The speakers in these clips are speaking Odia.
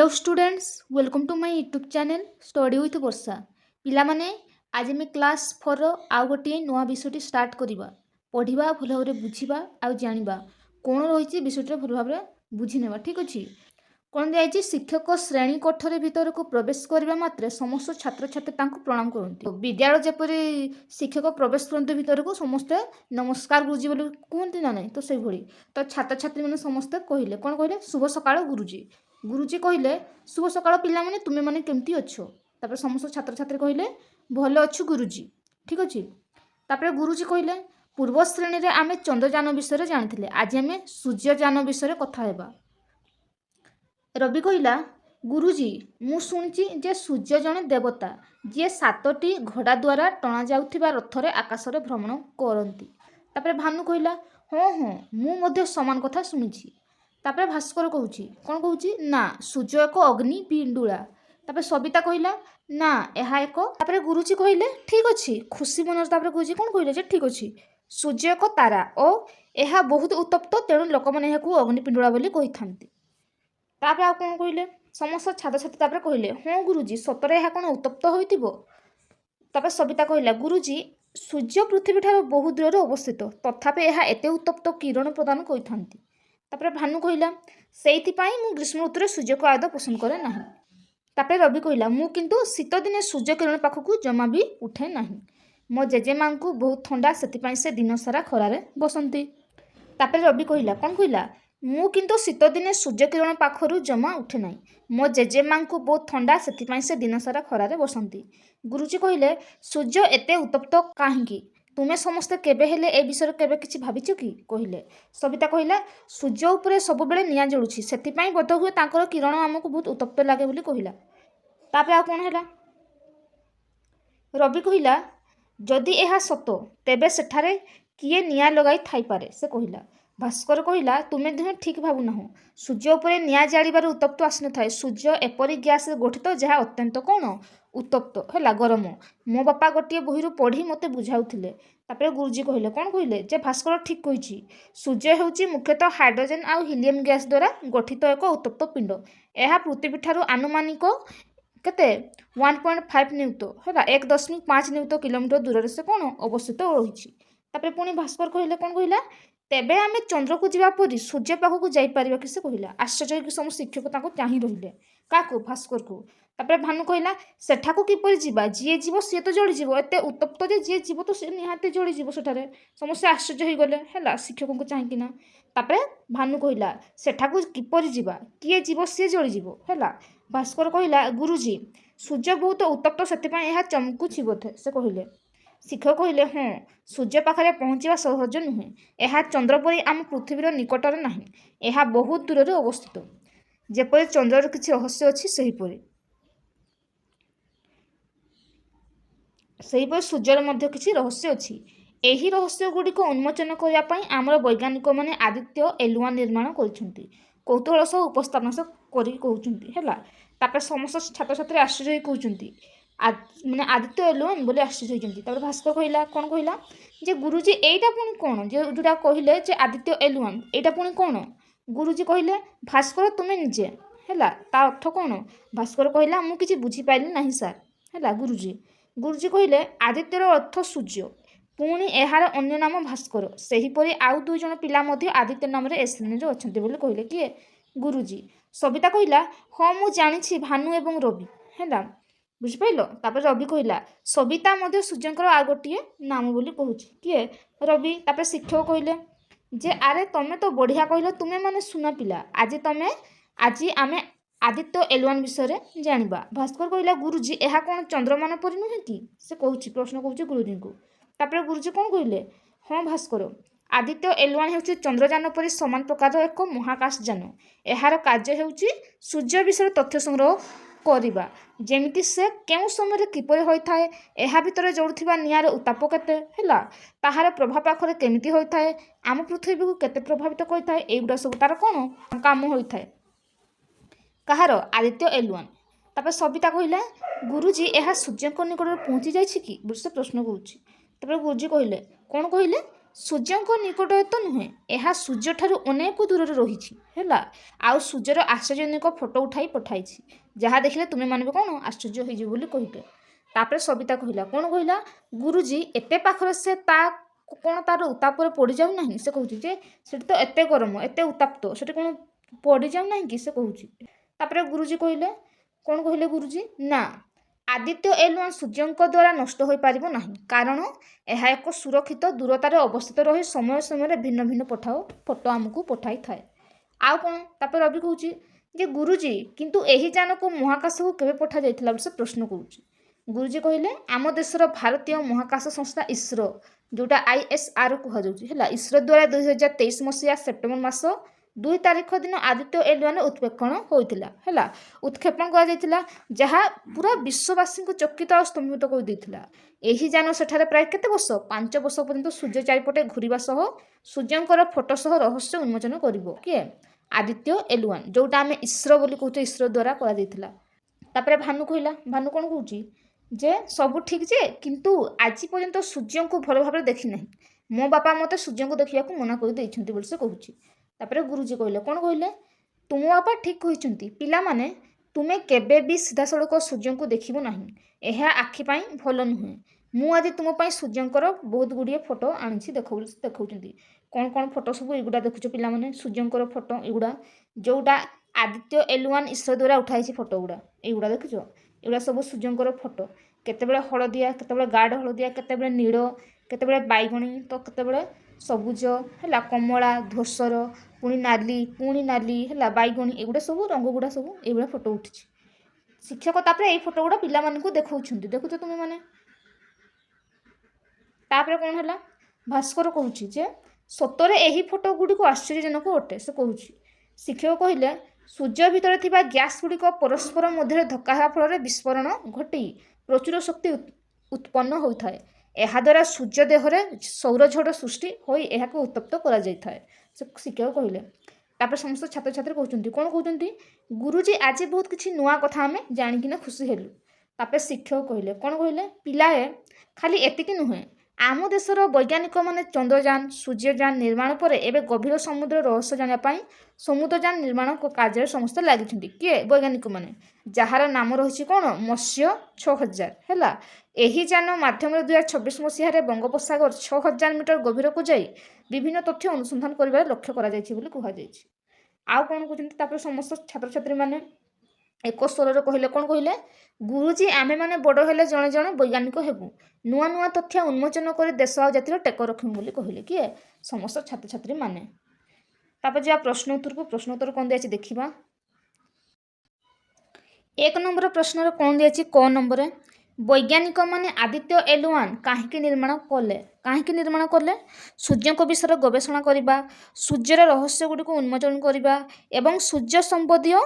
Hello students, welcome to my YouTube channel study with Varsha. पिलामाने आज आम क्लास 4 आउ गोटे नुआ विषय स्टार्ट करवा पढ़ा भल भाव बुझा आउ जाना कौन रही विषय भल भाव बुझीने। ठीक अच्छे कौन दिखाई शिक्षक श्रेणी कोठरी भितर को प्रवेश करने मात्रे समस्त छात्र छात्री प्रणाम करते। विद्यालय जपरी शिक्षक प्रवेश करते भितर को समस्ते नमस्कार गुरुजी बोली कहते ना ना, तो से भली तो छात्र छात्री मैंने समस्ते कहले कौन कहले शुभ सकाळ गुरुजी। गुरुजी कहले शुभ सकाळ पिला माने तुमे माने केमती अच्छो। तापर समस्त छात्र छात्री कहले भल अच्छु गुरुजी। ठीक अच्छे तापर गुरुजी कहले पूर्व श्रेणी रे आमे चंद्रयान विषय जानी, आज आम सूर्ययान विषय कथा हेबा। रवि कहला गुरुजी मु शुणी जे सूर्य जने देवता जी 7टी घोड़ा द्वारा टणा जाउथिबा रथरे आकाश रे भ्रमण करती। तापर भानु कहला हाँ हाँ मु मध्य समान कथा शुणी। तापर भास्कर कहूची कौन कहूची ना सूर्य एक अग्नि पिंडुला। तापर सविता कहला ना यह एक। तापर गुरुजी कहले ठीक अच्छे खुशी मन। तापर गुरुजी कौन कहले जे ठीक अच्छे सूर्य एक तारा और यह बहुत उत्तप्त तेणु लोक मैंने अग्निपिंडुला बोली कही थांती। तापर आ कौन कहले समस्त छात्र छात्री तापर कहले हाँ गुरुजी सतरे यह कौन उत्तप्त होइतिबो। तापर सविता कहला गुरुजी सूर्य पृथ्वी ठार बहुत दूर अवस्थित तथापि यह एते उत्तप्त किरण प्रदान करिथांती। तापर भानु कहला सेइथिपाई मु ग्रीष्म ऋतु सूर्य को आदौ पसंद करे नाही। तापर रवि कहला मु किंतु शीत दिने सूर्य किरण पाखकू जमा भी उठे नाही। मो जेजेमा को बहुत ठंडा सेतिपाई से दिन सारा खरारे बसंती। तापर रवि कहला कौन कहला मु किंतु शीत दिने सूर्य किरण पाखरु जमा उठे नाही। मो जेजेमा को बहुत ठंडा सेतिपाई से दिन सारा खरारे बसंती। गुरुजी कहले सूर्य एते उत्तप्त काहेकि तुमे समस्ते केबे हेले ए विषय केबे किछि भाबिछ कि कहले। सविता कहला सूर्य उपरे सब बेले निया जळुछि सेतिपाई बोध हुए तांकर किरण हमकु बहुत उत्तप्त लागे बोली कहला। तापर आ कोन हैला रवि कहला जदि एहा सत तेबे सेठारे किए निया लगाई थाई पारे से कहला। भास्कर कहला तुमे दुहे ठीक भाबु ना। सूर्य उपरे निया जाळिबार उत्तप्त आसि नथाय सूर्य एपरी गैस गठित जहा अत्यंत कौन उत्तप्त है गरम। मो बापा गोटे बही पढ़ी मते बुझाउथिले। तापर गुरुजी कहले कौन कहले जे भास्कर ठीक कहिछि सूर्य हेउछि मुख्यतः हाइड्रोजन आउ हीलियम गैस द्वारा गठित एक उत्तप्त पिंड। यह पृथ्वी ठारू आनुमानिक केते 1.5 न्यूटन है 1.5 न्यूटन किलोमीटर दूर से कौन अवस्थित रही। तापर पुणी भास्कर कहले कौन कहला तेबे आमे चंद्र को जीवा परी सूर्य पाखक जाई परिबा कि से कहला। आश्चर्य कि सम शिक्षक ताको चाहि रहिले काको भास्कर को। तापर भानु कहला सेठा को किपरि जीवा जी जीव सी तो जळि जीव एते उत्तप्त जे जी जीव तो से निहाते जळि जीव सेठारे समस्त आश्चर्य हो गले हैला शिक्षक को चाहि किना। तापर भानु कहला सेठा को किपरि जीवा किए जीव सी जळि जीव हैला। भास्कर कहला गुरुजी सूर्य बहुत उत्तप्त सेतिपाई यह चमकुछि बोधे से कहले। शिक्षक कहले हाँ सूर्य पाखरे पहुँचवा सहज नुहे यह चंद्र परी आम पृथ्वीर निकटर नाही यह बहुत दूर अवस्थित जेपरि चंद्रर किछि रहस्य अछि सेहिपरि सूर्यर मध्य किछि रहस्य अछि। एही रहस्य गुड़िक उन्मोचन करने पाई आमर वैज्ञानिक माने आदित्य एलुआन निर्माण करिसेंती कौतूहल सह उपस्थापन करी कहउचंती हैला। तापर समस्त छात्र छात्री आश्चर्य कहउचंती माने आदित्य एलुआन बोले आश्चर्य होइचंती। तापर भास्कर कहला कौन कहला जे गुरुजी एटा पुणी कौन जे जोटा कहले जे आदित्य एलुआन एटा पुणी कौन। गुरुजी कहले भास्कर तुमे निजे हैला ता अर्थ कौन। भास्कर कहला मु किछि बुझी पाइली नाही सर हैला। गुरुजी कहले आदित्यर अर्थ सूर्य पुणी एहार अन्य नाम भास्कर सेहीपरि आउ 2 जण पिला मध्य आदित्य नाम रे ए श्रेणी रे अछंती बोली कहले किए गुरुजी। सविता कहला हाँ मु जानिछि भानु एवं रवि हैला बुझि पाइलो। तापर रवि कहला सविता मध्य सूर्यंकर आ गोटिए नाम बोली कहूछि किए रवि। तापर शिक्षक कहले जे आरे तमे तो बढ़िया कहले तुमे माने सुना पिला आज आमे आदित्य एलुआन विषय जानिबा। भास्कर कहला गुरुजी एहा कौन चंद्रमान परि नुहे कि से कहूछि प्रश्न कहूछि गुरुजी को। तापर गुरुजी कौन कहले हाँ भास्कर आदित्य एलुआन हेउछि चंद्रयान परि समान प्रकार एक महाकाशयान एहार कार्य हेउछि सूर्य विषय तथ्य संग्रह करिबा जेमिति से केउ समय किपरि होई थाए एहा भितरे जळुथिबा नियार उताप केते हैला ताहार प्रभाव पाखरे केमिति होई थाए आम पृथ्वी को केते प्रभावित करि थाए एगुडा सब तार कोन काम होई थाए कहार आदित्य एलुआन। तापर सविता कहला गुरुजी एहा सूर्य निकट पहुँची जाइछि कि बुझसे प्रश्न कहूछि। तापर गुरुजी कहले कौन कहले ସୂର୍ଯ୍ୟଙ୍କ ନିକଟରେ ତ ନୁହେଁ, ଏହା ସୂର୍ଯ୍ୟଠାରୁ ଅନେକ ଦୂରରେ ରହିଛି ହେଲା। ଆଉ ସୂର୍ଯ୍ୟର ଆଶ୍ଚର୍ଯ୍ୟଜନକ ଫଟୋ ଉଠାଇ ପଠାଇଛି, ଯାହା ଦେଖିଲେ ତୁମେ ମାନେ କ'ଣ ଆଶ୍ଚର୍ଯ୍ୟ ହେଇଯିବ ବୋଲି କହିଲେ। ତାପରେ ସବିତା କହିଲା, କ'ଣ କହିଲା, ଗୁରୁଜୀ ଏତେ ପାଖରେ ସେ ତା କ'ଣ ତାର ଉତ୍ତାପରେ ପଡ଼ିଯାଉ ନାହିଁ। ସେ କହୁଛି ଯେ ସେଠି ତ ଏତେ ଗରମ, ଏତେ ଉତ୍ତାପ୍ତ, ସେଠି କ'ଣ ପଡ଼ିଯାଉ ନାହିଁ କି ସେ କହୁଛି। ତାପରେ ଗୁରୁଜୀ କହିଲେ, କ'ଣ କହିଲେ ଗୁରୁଜୀ, ନା ଆଦିତ୍ୟ L1 ସୂର୍ଯ୍ୟଙ୍କ ଦ୍ୱାରା ନଷ୍ଟ ହୋଇପାରିବ ନାହିଁ, କାରଣ ଏହା ଏକ ସୁରକ୍ଷିତ ଦୂରତାରେ ଅବସ୍ଥିତ ରହି ସମୟ ସମୟରେ ଭିନ୍ନ ଭିନ୍ନ ଫଟୋ ଆମକୁ ପଠାଇଥାଏ। ଆଉ କ'ଣ, ତାପରେ ରବି କହୁଛି ଯେ ଗୁରୁଜୀ କିନ୍ତୁ ଏହି ଯାନକୁ ମହାକାଶକୁ କେବେ ପଠାଯାଇଥିଲା ବୋଲି ସେ ପ୍ରଶ୍ନ କରୁଛି। ଗୁରୁଜୀ କହିଲେ, ଆମ ଦେଶର ଭାରତୀୟ ମହାକାଶ ସଂସ୍ଥା ଇସ୍ରୋ, ଯେଉଁଟା ISR କୁହାଯାଉଛି ହେଲା, ଇସ୍ରୋ ଦ୍ୱାରା 2023 ମସିହା ସେପ୍ଟେମ୍ବର ମାସ 2 ତାରିଖ ଦିନ ଆଦିତ୍ୟ L1 ଉତ୍କ୍ଷେପଣ ହୋଇଥିଲା ହେଲା। ଉତ୍କ୍ଷେପଣ କରାଯାଇଥିଲା, ଯାହା ପୁରା ବିଶ୍ୱବାସୀଙ୍କୁ ଚକିତ ଆଉ ସ୍ତମ୍ଭିତ କରିଦେଇଥିଲା। ଏହି ଯାନ ସେଠାରେ ପ୍ରାୟ କେତେ ବର୍ଷ, 5 ବର୍ଷ ପର୍ଯ୍ୟନ୍ତ ସୂର୍ଯ୍ୟ ଚାରିପଟେ ଘୁରିବା ସହ ସୂର୍ଯ୍ୟଙ୍କର ଫଟୋ ସହ ରହସ୍ୟ ଉନ୍ମୋଚନ କରିବ। କିଏ, ଆଦିତ୍ୟ L1, ଯେଉଁଟା ଆମେ ଇସ୍ରୋ ବୋଲି କହୁଛେ, ଇସ୍ରୋ ଦ୍ୱାରା କରାଯାଇଥିଲା। ତାପରେ ଭାନୁ କହିଲା, ଭାନୁ କ'ଣ କହୁଛି ଯେ ସବୁ ଠିକ୍ ଯେ କିନ୍ତୁ ଆଜି ପର୍ଯ୍ୟନ୍ତ ସୂର୍ଯ୍ୟଙ୍କୁ ଭଲ ଭାବରେ ଦେଖିନାହିଁ। ମୋ ବାପା ମୋତେ ସୂର୍ଯ୍ୟଙ୍କୁ ଦେଖିବାକୁ ମନା କରିଦେଇଛନ୍ତି ବୋଲି ସେ କହୁଛି। ତାପରେ ଗୁରୁଜୀ କହିଲେ, କ'ଣ କହିଲେ, ତୁମ ବାପା ଠିକ୍ କହିଛନ୍ତି, ପିଲାମାନେ ତୁମେ କେବେ ବି ସିଧାସଳଖ ସୂର୍ଯ୍ୟଙ୍କୁ ଦେଖିବ ନାହିଁ, ଏହା ଆଖି ପାଇଁ ଭଲ ନୁହେଁ। ମୁଁ ଆଜି ତୁମ ପାଇଁ ସୂର୍ଯ୍ୟଙ୍କର ବହୁତ ଗୁଡ଼ିଏ ଫଟୋ ଆଣିଛି, ଦେଖ ବୋଲି ସେ ଦେଖାଉଛନ୍ତି। କ'ଣ କ'ଣ ଫଟୋ ସବୁ ଏଗୁଡ଼ା ଦେଖୁଛ ପିଲାମାନେ, ସୂର୍ଯ୍ୟଙ୍କର ଫଟୋ ଏଗୁଡ଼ା, ଯେଉଁଟା ଆଦିତ୍ୟ L1 ଇସ୍ରୋ ଦ୍ୱାରା ଉଠାଇଛି ଫଟୋ ଗୁଡ଼ା, ଏଗୁଡ଼ା ଦେଖୁଛ, ଏଗୁଡ଼ା ସବୁ ସୂର୍ଯ୍ୟଙ୍କର ଫଟୋ। କେତେବେଳେ ହଳଦିଆ, କେତେବେଳେ ଗାଢ଼ ହଳଦିଆ, କେତେବେଳେ ନୀଳ, କେତେବେଳେ ବାଇଗଣୀ, ତ କେତେବେଳେ ସବୁଜ ହେଲା, କମଳା, ଧୂସର, ପୁଣି ନାଲି ହେଲା, ବାଇଗଣୀ, ଏଗୁଡ଼ା ସବୁ ରଙ୍ଗ ଗୁଡ଼ା ସବୁ ଏଇଭଳିଆ ଫଟୋ ଉଠିଛି। ଶିକ୍ଷକ ତାପରେ ଏଇ ଫଟୋ ଗୁଡ଼ା ପିଲାମାନଙ୍କୁ ଦେଖାଉଛନ୍ତି, ଦେଖୁଛ ତୁମେ ମାନେ। ତାପରେ କ'ଣ ହେଲା, ଭାସ୍କର କହୁଛି ଯେ ସତରେ ଏହି ଫଟୋ ଗୁଡ଼ିକ ଆଶ୍ଚର୍ଯ୍ୟଜନକ ଅଟେ। ସେ କହୁଛି, ଶିକ୍ଷକ କହିଲେ, ସୂର୍ଯ୍ୟ ଭିତରେ ଥିବା ଗ୍ୟାସ୍ ଗୁଡ଼ିକ ପରସ୍ପର ମଧ୍ୟରେ ଧକ୍କା ହେବା ଫଳରେ ବିସ୍ଫୋରଣ ଘଟି ପ୍ରଚୁର ଶକ୍ତି ଉତ୍ପନ୍ନ ହୋଇଥାଏ। ଏହାଦ୍ୱାରା ସୂର୍ଯ୍ୟ ଦେହରେ ସୌରଝଡ଼ ସୃଷ୍ଟି ହୋଇ ଏହାକୁ ଉତ୍ତପ୍ତ କରାଯାଇଥାଏ, ସେ ଶିକ୍ଷକ କହିଲେ। ତାପରେ ସମସ୍ତ ଛାତ୍ରଛାତ୍ରୀ କହୁଛନ୍ତି, କ'ଣ କହୁଛନ୍ତି, ଗୁରୁଜୀ ଆଜି ବହୁତ କିଛି ନୂଆ କଥା ଆମେ ଜାଣିକିନା ଖୁସି ହେଲୁ। ତାପରେ ଶିକ୍ଷକ କହିଲେ, କ'ଣ କହିଲେ, ପିଲାଏ ଖାଲି ଏତିକି ନୁହେଁ, ଆମ ଦେଶର ବୈଜ୍ଞାନିକମାନେ ଚନ୍ଦ୍ରଯାନ, ସୂର୍ଯ୍ୟଯାନ ନିର୍ମାଣ ପରେ ଏବେ ଗଭୀର ସମୁଦ୍ର ରହସ୍ୟ ଜାଣିବା ପାଇଁ ସମୁଦ୍ରଯାନ ନିର୍ମାଣ କାର୍ଯ୍ୟରେ ସମସ୍ତେ ଲାଗିଛନ୍ତି। କିଏ, ବୈଜ୍ଞାନିକମାନେ, ଯାହାର ନାମ ରହିଛି କ'ଣ, ମତ୍ସ୍ୟ 6000 ହେଲା। ଏହି ଯାନ ମାଧ୍ୟମରେ 2026 ମସିହାରେ ବଙ୍ଗୋପସାଗର 6000 ମିଟର ଗଭୀରକୁ ଯାଇ ବିଭିନ୍ନ ତଥ୍ୟ ଅନୁସନ୍ଧାନ କରିବାର ଲକ୍ଷ୍ୟ କରାଯାଇଛି ବୋଲି କୁହାଯାଇଛି। ଆଉ କ'ଣ କହୁଛନ୍ତି, ତାପରେ ସମସ୍ତ ଛାତ୍ରଛାତ୍ରୀମାନେ ଏକ ସ୍ୱରରେ କହିଲେ, କ'ଣ କହିଲେ, ଗୁରୁଜୀ ଆମେମାନେ ବଡ଼ ହେଲେ ଜଣେ ଜଣେ ବୈଜ୍ଞାନିକ ହେବୁ, ନୂଆ ନୂଆ ତଥ୍ୟ ଉନ୍ମୋଚନ କରି ଦେଶ ଆଉ ଜାତିର ଟେକ ରଖିବୁ ବୋଲି କହିଲେ। କିଏ, ସମସ୍ତ ଛାତ୍ରଛାତ୍ରୀମାନେ। ତାପରେ ଯିବା ପ୍ରଶ୍ନ ଉତ୍ତରକୁ। ପ୍ରଶ୍ନ ଉତ୍ତର କ'ଣ ଦିଆଯାଇଛି ଦେଖିବା। 1 ନମ୍ବର ପ୍ରଶ୍ନର କ'ଣ ଦିଆଯାଇଛି, କ ନମ୍ବରରେ, ବୈଜ୍ଞାନିକମାନେ ଆଦିତ୍ୟ L1 କାହିଁକି ନିର୍ମାଣ କଲେ? ସୂର୍ଯ୍ୟଙ୍କ ବିଷୟରେ ଗବେଷଣା କରିବା, ସୂର୍ଯ୍ୟର ରହସ୍ୟ ଗୁଡ଼ିକୁ ଉନ୍ମୋଚନ କରିବା ଏବଂ ସୂର୍ଯ୍ୟ ସମ୍ବନ୍ଧୀୟ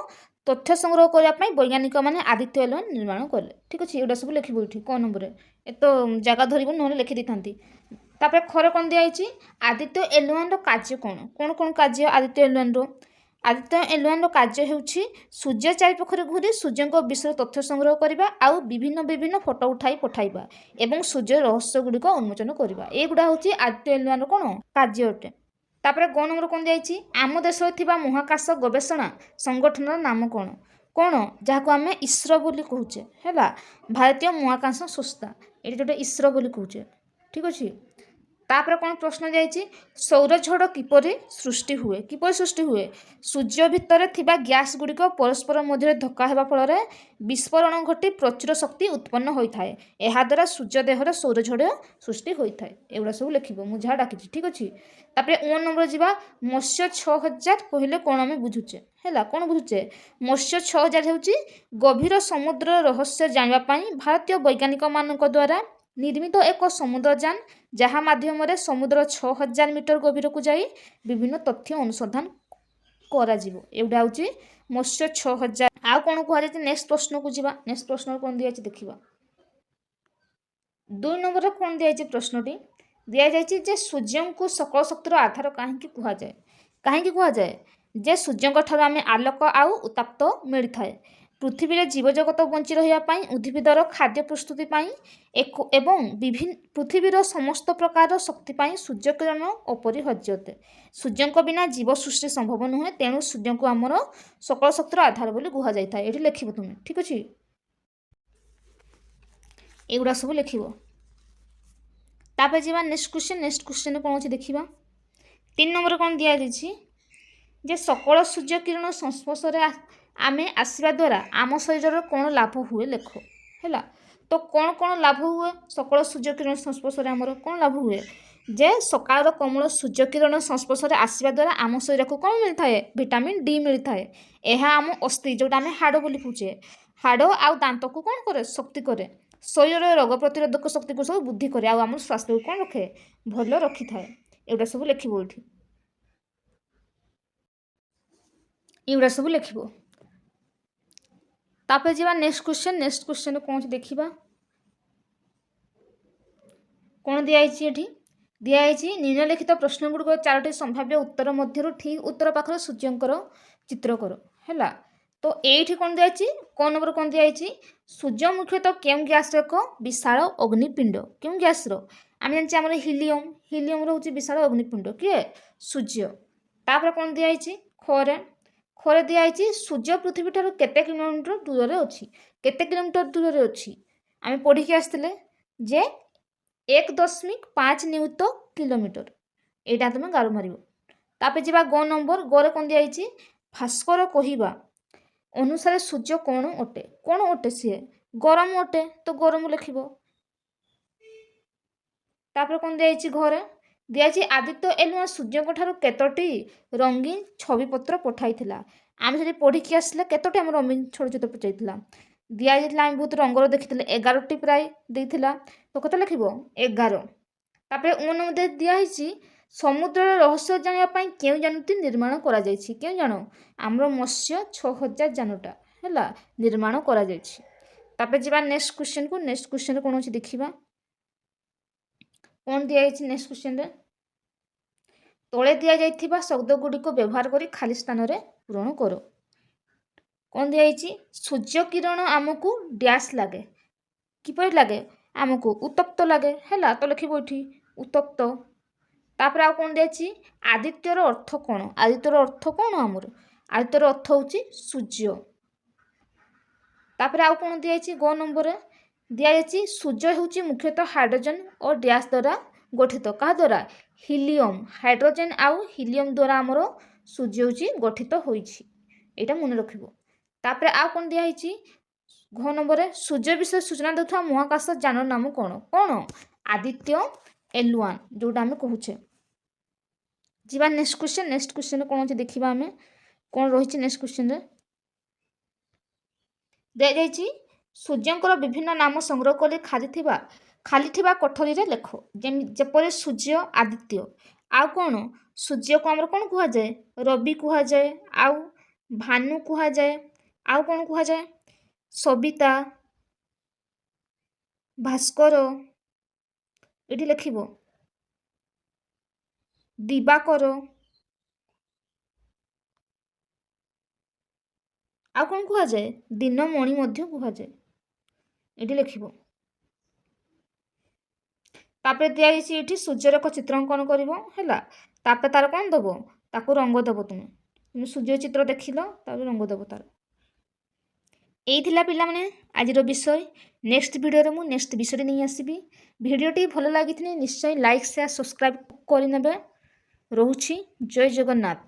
ତଥ୍ୟ ସଂଗ୍ରହ କରିବା ପାଇଁ ବୈଜ୍ଞାନିକମାନେ ଆଦିତ୍ୟ L1 ନିର୍ମାଣ କଲେ। ଠିକ୍ ଅଛି, ଏଗୁଡ଼ା ସବୁ ଲେଖିବ ଏଠି କ ନମ୍ବରରେ, ଏତ ଜାଗା ଧରିବ, ନହେଲେ ଲେଖିଦେଇଥାନ୍ତି। ତାପରେ ଖରେ କ'ଣ ଦିଆଯାଇଛି, ଆଦିତ୍ୟ L1ର କାର୍ଯ୍ୟ କ'ଣ, କ'ଣ କ'ଣ କାର୍ଯ୍ୟ ଆଦିତ୍ୟ L1ର? ଆଦିତ୍ୟ L1ର କାର୍ଯ୍ୟ ହେଉଛି ସୂର୍ଯ୍ୟ ଚାରିପାଖରେ ଘୁରି ସୂର୍ଯ୍ୟଙ୍କ ବିଷୟରେ ତଥ୍ୟ ସଂଗ୍ରହ କରିବା ଆଉ ବିଭିନ୍ନ ବିଭିନ୍ନ ଫଟୋ ଉଠାଇ ପଠାଇବା ଏବଂ ସୂର୍ଯ୍ୟର ରହସ୍ୟ ଗୁଡ଼ିକ ଉନ୍ମୋଚନ କରିବା। ଏଗୁଡ଼ା ହେଉଛି ଆଦିତ୍ୟ L1ର କ'ଣ କାର୍ଯ୍ୟ ଅଟେ। ତାପରେ ଗ ନମ୍ବର କ'ଣ ଦିଆଯାଇଛି, ଆମ ଦେଶରେ ଥିବା ମହାକାଶ ଗବେଷଣା ସଂଗଠନର ନାମ କ'ଣ? ଯାହାକୁ ଆମେ ଇସ୍ରୋ ବୋଲି କହୁଛେ ହେଲା, ଭାରତୀୟ ମହାକାଶ ସଂସ୍ଥା, ଏଠି ଯେଉଁଟା ଇସ୍ରୋ ବୋଲି କହୁଛେ। ଠିକ୍ ଅଛି। ତାପରେ କ'ଣ ପ୍ରଶ୍ନ ଦିଆଯାଇଛି, ସୌରଝଡ଼ କିପରି ସୃଷ୍ଟି ହୁଏ? ସୂର୍ଯ୍ୟ ଭିତରେ ଥିବା ଗ୍ୟାସ୍ ଗୁଡ଼ିକ ପରସ୍ପର ମଧ୍ୟରେ ଧକ୍କା ହେବା ଫଳରେ ବିସ୍ଫୋରଣ ଘଟି ପ୍ରଚୁର ଶକ୍ତି ଉତ୍ପନ୍ନ ହୋଇଥାଏ। ଏହାଦ୍ୱାରା ସୂର୍ଯ୍ୟ ଦେହରେ ସୌରଝଡ଼ ସୃଷ୍ଟି ହୋଇଥାଏ। ଏଗୁଡ଼ା ସବୁ ଲେଖିବ, ମୁଁ ଯାହା ଡାକିଛି। ଠିକ୍ ଅଛି। ତାପରେ 1 ନମ୍ବର ଯିବା, ମତ୍ସ୍ୟ 6000 କହିଲେ କ'ଣ ଆମେ ବୁଝୁଛେ ହେଲା, କ'ଣ ବୁଝୁଛେ, ମତ୍ସ୍ୟ 6000 ହେଉଛି ଗଭୀର ସମୁଦ୍ରର ରହସ୍ୟ ଜାଣିବା ପାଇଁ ଭାରତୀୟ ବୈଜ୍ଞାନିକମାନଙ୍କ ଦ୍ୱାରା ନିର୍ମିତ ଏକ ସମୁଦ୍ରଯାନ, ଯାହା ମାଧ୍ୟମରେ ସମୁଦ୍ର 6000 ମିଟର ଗଭୀରକୁ ଯାଇ ବିଭିନ୍ନ ତଥ୍ୟ ଅନୁସନ୍ଧାନ କରାଯିବ। ଏଗୁଡ଼ା ହେଉଛି ମତ୍ସ୍ୟ 6000। ଆଉ କ'ଣ କୁହାଯାଇଛି, ନେକ୍ସଟ ପ୍ରଶ୍ନକୁ ଯିବା। ନେକ୍ସଟ ପ୍ରଶ୍ନରେ କ'ଣ ଦିଆଯାଇଛି ଦେଖିବା। 2 ନମ୍ବରରେ କ'ଣ ଦିଆଯାଇଛି, ପ୍ରଶ୍ନଟି ଦିଆଯାଇଛି ଯେ ସୂର୍ଯ୍ୟଙ୍କୁ ସକଳ ଶକ୍ତିର ଆଧାର କାହିଁକି କୁହାଯାଏ? ଯେ ସୂର୍ଯ୍ୟଙ୍କ ଠାରୁ ଆମେ ଆଲୋକ ଆଉ ଉତ୍ତାପ ମିଳିଥାଏ। ପୃଥିବୀରେ ଜୀବଜଗତ ବଞ୍ଚି ରହିବା ପାଇଁ ଉଦ୍ଭିଦର ଖାଦ୍ୟ ପ୍ରସ୍ତୁତି ପାଇଁ ଏବଂ ପୃଥିବୀର ସମସ୍ତ ପ୍ରକାରର ଶକ୍ତି ପାଇଁ ସୂର୍ଯ୍ୟକିରଣ ଅପରିହାର୍ଯ୍ୟ ଅଟେ। ସୂର୍ଯ୍ୟଙ୍କ ବିନା ଜୀବ ସୃଷ୍ଟି ସମ୍ଭବ ନୁହେଁ, ତେଣୁ ସୂର୍ଯ୍ୟଙ୍କୁ ଆମର ସକଳ ଶକ୍ତିର ଆଧାର ବୋଲି କୁହାଯାଇଥାଏ। ଏଠି ଲେଖିବ ତୁମେ, ଠିକ୍ ଅଛି। ଏଗୁଡ଼ା ସବୁ ଲେଖିବ। ତାପରେ ଯିବା ନେକ୍ସଟ କ୍ୱେଶ୍ଚନ କ'ଣ ଅଛି ଦେଖିବା। 3 ନମ୍ବର କ'ଣ ଦିଆଯାଇଛି ଯେ ସକଳ ସୂର୍ଯ୍ୟ କିରଣ ସଂସ୍ପର୍ଶରେ ଆମେ ଆସିବା ଦ୍ୱାରା ଆମ ଶରୀରର କ'ଣ ଲାଭ ହୁଏ ଲେଖ। ହେଲା, ତ କ'ଣ ଲାଭ ହୁଏ ସକଳ ସୂର୍ଯ୍ୟ କିରଣ ସଂସ୍ପର୍ଶରେ ଆମର କ'ଣ ଲାଭ ହୁଏ ଯେ ସକାଳର କୋମଳ ସୂର୍ଯ୍ୟ କିରଣ ସଂସ୍ପର୍ଶରେ ଆସିବା ଦ୍ୱାରା ଆମ ଶରୀରକୁ କ'ଣ ମିଳିଥାଏ? ଭିଟାମିନ୍ ଡି ମିଳିଥାଏ। ଏହା ଆମ ଅସ୍ଥି ଯେଉଁଟା ଆମେ ହାଡ଼ ବୋଲି କହୁଛେ, ହାଡ଼ ଆଉ ଦାନ୍ତକୁ କ'ଣ କରେ? ଶକ୍ତି କରେ। ଶରୀରର ରୋଗ ପ୍ରତିରୋଧକ ଶକ୍ତିକୁ ସବୁ ବୃଦ୍ଧି କରେ ଆଉ ଆମର ସ୍ୱାସ୍ଥ୍ୟକୁ କ'ଣ ରଖେ? ଭଲ ରଖିଥାଏ। ଏଗୁଡ଼ା ସବୁ ଲେଖିବ ଏଠି। ଏଗୁଡ଼ା ସବୁ ଲେଖିବ। ତାପରେ ଯିବା ନେକ୍ସଟ କ୍ୱେଶ୍ଚନ କ'ଣ ଅଛି ଦେଖିବା। କ'ଣ ଦିଆଯାଇଛି ଏଠି? ଦିଆଯାଇଛି ନିମ୍ନଲିଖିତ ପ୍ରଶ୍ନଗୁଡ଼ିକର 4ଟି ସମ୍ଭାବ୍ୟ ଉତ୍ତର ମଧ୍ୟରୁ ଠିକ୍ ଉତ୍ତର ପାଖରେ ସୂର୍ଯ୍ୟଙ୍କର ଚିତ୍ର କର। ହେଲା, ତ ଏଇଠି କ'ଣ ଦିଆଯାଇଛି? କ ନମ୍ବର କ'ଣ ଦିଆଯାଇଛି? ସୂର୍ଯ୍ୟ ମୁଖ୍ୟତଃ କେଉଁ ଗ୍ୟାସର ଏକ ବିଶାଳ ଅଗ୍ନିପିଣ୍ଡ? କେଉଁ ଗ୍ୟାସର? ଆମେ ଜାଣିଛେ ଆମର ହିଲିୟମର ହେଉଛି ବିଶାଳ ଅଗ୍ନିପିଣ୍ଡ। କିଏ? ସୂର୍ଯ୍ୟ। ତାପରେ କ'ଣ ଦିଆଯାଇଛି? ଖରେ ଦିଆଯାଇଛି ସୂର୍ଯ୍ୟ ପୃଥିବୀ ଠାରୁ କେତେ କିଲୋମିଟର ଦୂରରେ ଅଛି? କେତେ କିଲୋମିଟର ଦୂରରେ ଅଛି? ଆମେ ପଢ଼ିକି ଆସିଥିଲେ ଯେ 1.5 ନିୟୁତ କିଲୋମିଟର। ଏଇଟା ତୁମେ ଗାର ମାରିବ। ତାପରେ ଯିବା ଗ ନମ୍ବର। ଗରେ କ'ଣ ଦିଆଯାଇଛି? ଭାସ୍କର କହିବା ଅନୁସାରେ ସୂର୍ଯ୍ୟ କ'ଣ ଅଟେ? କ'ଣ ଅଟେ ସିଏ? ଗରମ ଅଟେ, ତ ଗରମ ଲେଖିବ। ତାପରେ କ'ଣ ଦିଆଯାଇଛି? ଘରେ ଦିଆଯାଇଛି ଆଦିତ୍ୟ ଏଲୁଆ ସୂର୍ଯ୍ୟଙ୍କ ଠାରୁ କେତୋଟି ରଙ୍ଗୀନ ଛବିପତ୍ର ପଠାଇଥିଲା? ଆମେ ସେଠି ପଢ଼ିକି ଆସିଲେ କେତୋଟି ଆମର ରଙ୍ଗୀନ ଛବିପତ୍ର ପଠାଇଥିଲା? ଦିଆଯାଇଥିଲା, ଆମେ ବହୁତ ରଙ୍ଗର ଦେଖିଥିଲେ, 11ଟି ପ୍ରାୟ ଦେଇଥିଲା। ତ କେତେ ଲେଖିବ? 11। ତାପରେ ମଧ୍ୟ ଦିଆହେଇଛି ସମୁଦ୍ରର ରହସ୍ୟ ଜାଣିବା ପାଇଁ କେଉଁ ଯାନଟି ନିର୍ମାଣ କରାଯାଇଛି? କେଉଁ ଯାନ? ଆମର ମତ୍ସ୍ୟ 6000 ଯାନଟା ହେଲା ନିର୍ମାଣ କରାଯାଇଛି। ତାପରେ ଯିବା ନେକ୍ସଟ କ୍ୱେଶ୍ଚନରେ କ'ଣ ଅଛି ଦେଖିବା। କ'ଣ ଦିଆଯାଇଛି ନେକ୍ସଟ କ୍ୱେଶ୍ଚନରେ? ତଳେ ଦିଆଯାଇଥିବା ଶବ୍ଦଗୁଡ଼ିକୁ ବ୍ୟବହାର କରି ଖାଲି ସ୍ଥାନରେ ପୂରଣ କର। କ'ଣ ଦିଆଯାଇଛି? ସୂର୍ଯ୍ୟ କିରଣ ଆମକୁ ଡ୍ୟାସ୍ ଲାଗେ। କିପରି ଲାଗେ? ଆମକୁ ଉତ୍ତପ୍ତ ଲାଗେ। ହେଲା, ତ ଲେଖିବ ଏଠି ଉତ୍ତପ୍ତ। ତାପରେ ଆଉ କ'ଣ ଦିଆଯାଇଛି? ଆଦିତ୍ୟର ଅର୍ଥ କ'ଣ? ଆଦିତ୍ୟର ଅର୍ଥ କ'ଣ ଆମର? ଆଦିତ୍ୟର ଅର୍ଥ ହେଉଛି ସୂର୍ଯ୍ୟ। ତାପରେ ଆଉ କ'ଣ ଦିଆଯାଇଛି? ଗ ନମ୍ବରରେ ଦିଆଯାଇଛି ସୂର୍ଯ୍ୟ ହେଉଛି ମୁଖ୍ୟତଃ ହାଇଡ୍ରୋଜେନ ଓ ଡ୍ୟାସ୍ ଦ୍ୱାରା ଗଠିତ। କାହା ଦ୍ୱାରା? ହିଲିୟମ୍। ହାଇଡ୍ରୋଜେନ ଆଉ ହିଲିୟମ୍ ଦ୍ୱାରା ଆମର ସୂର୍ଯ୍ୟ ହେଉଛି ଗଠିତ ହୋଇଛି। ଏଇଟା ମନେ ରଖିବ। ତାପରେ ଆଉ କ'ଣ ଦିଆହେଇଛି? ଘ ନମ୍ବରରେ ସୂର୍ଯ୍ୟ ବିଷୟରେ ସୂଚନା ଦେଉଥିବା ମହାକାଶ ଯାନର ନାମ କ'ଣ? କ'ଣ? ଆଦିତ୍ୟ L1 ଯେଉଁଟା ଆମେ କହୁଛେ। ଯିବା ନେକ୍ସଟ କ୍ୱେଶ୍ଚନ କ'ଣ ଅଛି ଦେଖିବା। ଆମେ କ'ଣ ରହିଛି ନେକ୍ସଟ କ୍ୱେଶ୍ଚନରେ? ଦିଆଯାଇଛି ସୂର୍ଯ୍ୟଙ୍କର ବିଭିନ୍ନ ନାମ ସଂଗ୍ରହ କରି ଖାଲି ଥିବା କୋଠରୀରେ ଲେଖ। ଯେପରି ସୂର୍ଯ୍ୟ, ଆଦିତ୍ୟ। ଆଉ କ'ଣ? ସୂର୍ଯ୍ୟକୁ ଆମର କ'ଣ କୁହାଯାଏ? ରବି କୁହାଯାଏ। ଆଉ ଭାନୁ କୁହାଯାଏ। ଆଉ କ'ଣ କୁହାଯାଏ? ସବିତା, ଭାସ୍କର। ଏଠି ଲେଖିବ ଦିବାକର। ଆଉ କ'ଣ କୁହାଯାଏ? ଦିନମଣି ମଧ୍ୟ କୁହାଯାଏ। ଏଠି ଲେଖିବ। ତାପରେ ଦିଆଯାଇଛି ଏଠି ସୂର୍ଯ୍ୟର ଏକ ଚିତ୍ର ଅଙ୍କନ କରିବ। ହେଲା, ତାପରେ ତାର କ'ଣ ଦେବ? ତାକୁ ରଙ୍ଗ ଦେବ। ତୁମେ ସୂର୍ଯ୍ୟ ଚିତ୍ର ଦେଖିଲ, ତାପରେ ରଙ୍ଗ ଦେବ ତାର। ଏଇ ଥିଲା ପିଲାମାନେ ଆଜିର ବିଷୟ। ନେକ୍ସଟ ଭିଡ଼ିଓରେ ମୁଁ ନେକ୍ସଟ ବିଷୟଟି ନେଇ ଆସିବି। ଭିଡ଼ିଓଟି ଭଲ ଲାଗିଥିଲେ ନିଶ୍ଚୟ ଲାଇକ୍, ସେୟାର, ସବସ୍କ୍ରାଇବ୍ କରିନେବେ। ରହୁଛି। ଜୟ ଜଗନ୍ନାଥ।